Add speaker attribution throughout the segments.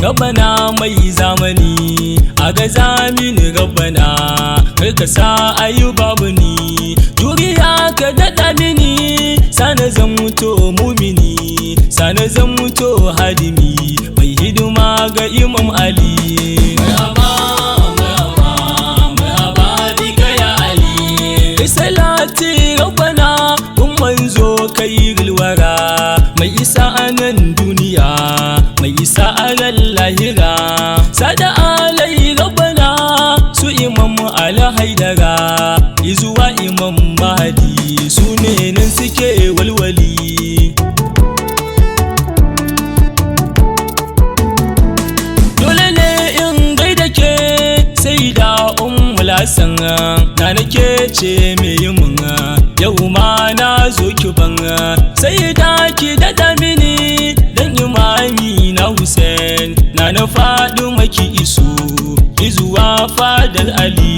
Speaker 1: Rabbana mai zamani a gaza mini rabbana kar ka sa ayu babu ni juriya ka daɗa mini sana zamto mumini sana zamto hadimi mai hidima ga Imam Ali. Salati rabbana kun manzo kai gilwara mai isa anan duniya mai isa anan lahira sada alai rabbana su Imam Al-Haidara izuwa Imam Mahdi su ne nan suke walwali. Dole ne in gaida ke sai da Hassan na nake ce me yi mun yau ma na zo ki ban sai da ki dada mini dan imami na Hussein na faɗi maki iso ki zuwa fadar Ali.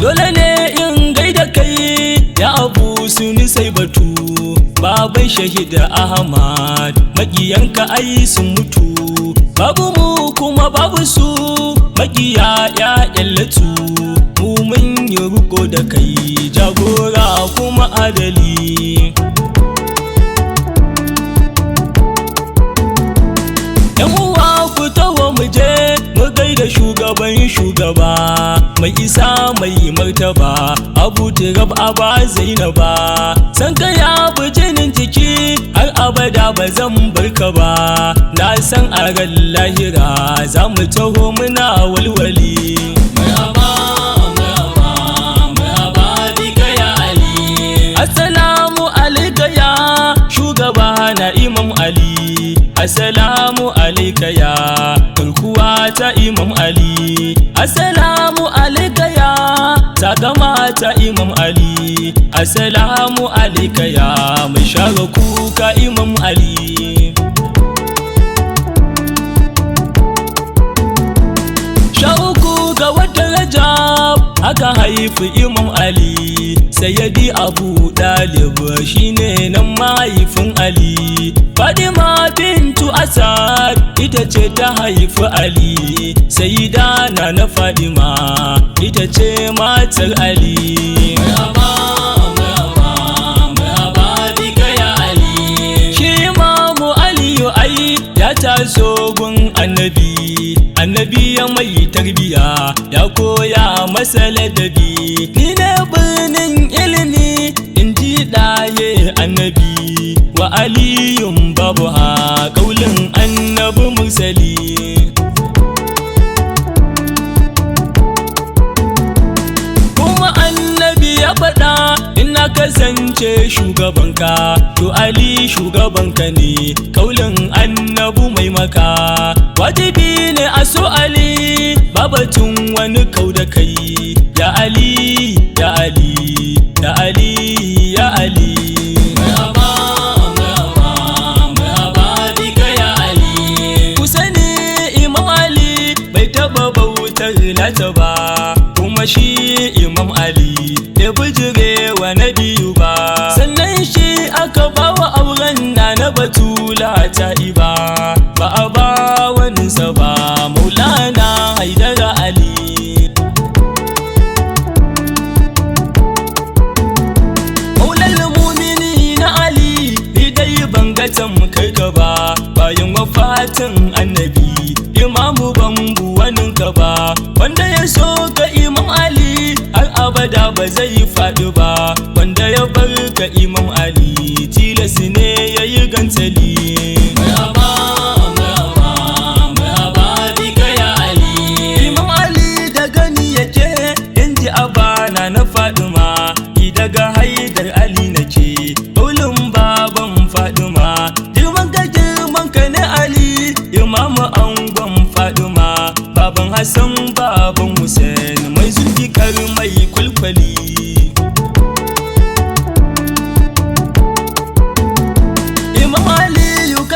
Speaker 1: Dole ne in gaida kai ya Abu Suni sai batu baban shahida Ahmad makiyanka ai sun mutu babu mu kuma babu su makiya ya yallatu mu mun yi ruko da kai jagora kuma adali. Yan uwa ku taho mu je mu gaida shugaban shugaba mai isa mai martaba Abu Turab Aba Zainaba san ka ya bi jinin jiki har abada ba zan barka ba na san a ran lahira za mu taho muna walwali. Assalamu alaika ya shugaba na Imam Ali, assalamu alaika ya karkuwa ta Imam Ali, assalamu alaika ya sakama ta Imam Ali, assalamu alaika ya mai share kuka Imam Ali. Shauku ga watan Rajab aka haifi Imam Ali, Sayyidi Abu Dalib shine nan mahaifin Ali. Fadima bintu Asad ita ce ta haifi Ali, Sayyida na Fadima ita ce matar Ali. Shi Imamu Aliyu ai ya taso gun annabi, annabi ya mai tarbiya ya koya masa ladabi. Ni ne birnin ilimi in ji ɗaye annabi wa aliyun babu ha kaulin annabi mursali. Kuma annabi ya faɗa ina kasance shugabanka to Ali shugabanka ne kaulin annabu mai maka. Wajibi ne a so Ali babatun wani kau da kai ya Ali ya Ali ya Ali ya Ali. Ku sani Imam Ali bai taba bautar lata ba kuma shi Imam Ali ya bijire wa nabiyu ba, sannan shi aka bawa auren na Batula ta iba ba a ba waninsa ba Maulana Haidara Ali. Maulal mumini na Ali idai bangatan kai ka ba bayan wafatin annabi imamu bambu waninka ba, wanda ya so ga Imam Ali har abada ba zai faɗi ba, wanda ya bar ga Imam Ali tilas ne ya yi gantali. Imam Ali da gani yake inji abana na Fadima, daga Haidar Ali nake kaulin baban Fadima.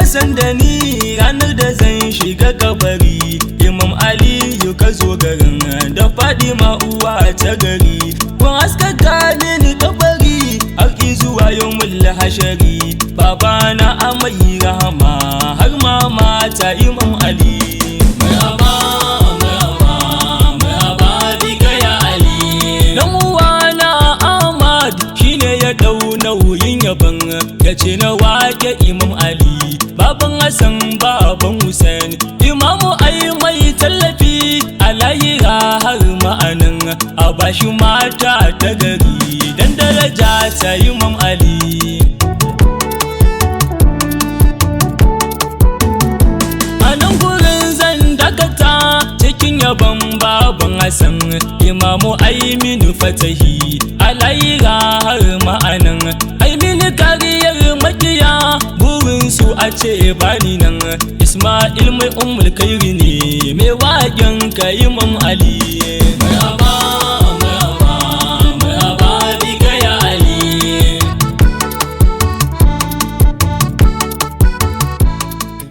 Speaker 1: san da ni ranar da zan shiga kabari. Imam Aliyu ka zo garin da Fadima uwa ta gari. Kun haskaka mini kabari har zuwa yawmul hashari. Babana a mai rahama har mama ta Imam Ali. Marhaba, marhaba, marhaba bika ya Ali. Dan uwana Ahmad shine ya dau nauyin yaban, ya ce na wake Imam Ali. Baban Hassan baban Hussein, Imamu ai mai tallafi a lahira har ma'anan a bashi mata ta gari dan daraja ta Imam Ali. A nan gurin zan dakata cikin yabon baban Hassan, Imamu Aiminu Fatahi a lahira har ma'anan Aiminu kariyar makiya burinsu a ce bani nan. Ismail mai ummul kairi ne mai wagen ka Imam Ali. Marhaba, marhaba, marhaba bika ya Ali.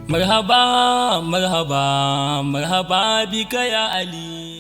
Speaker 1: Marhaba, marhaba, marhaba bika ya Ali.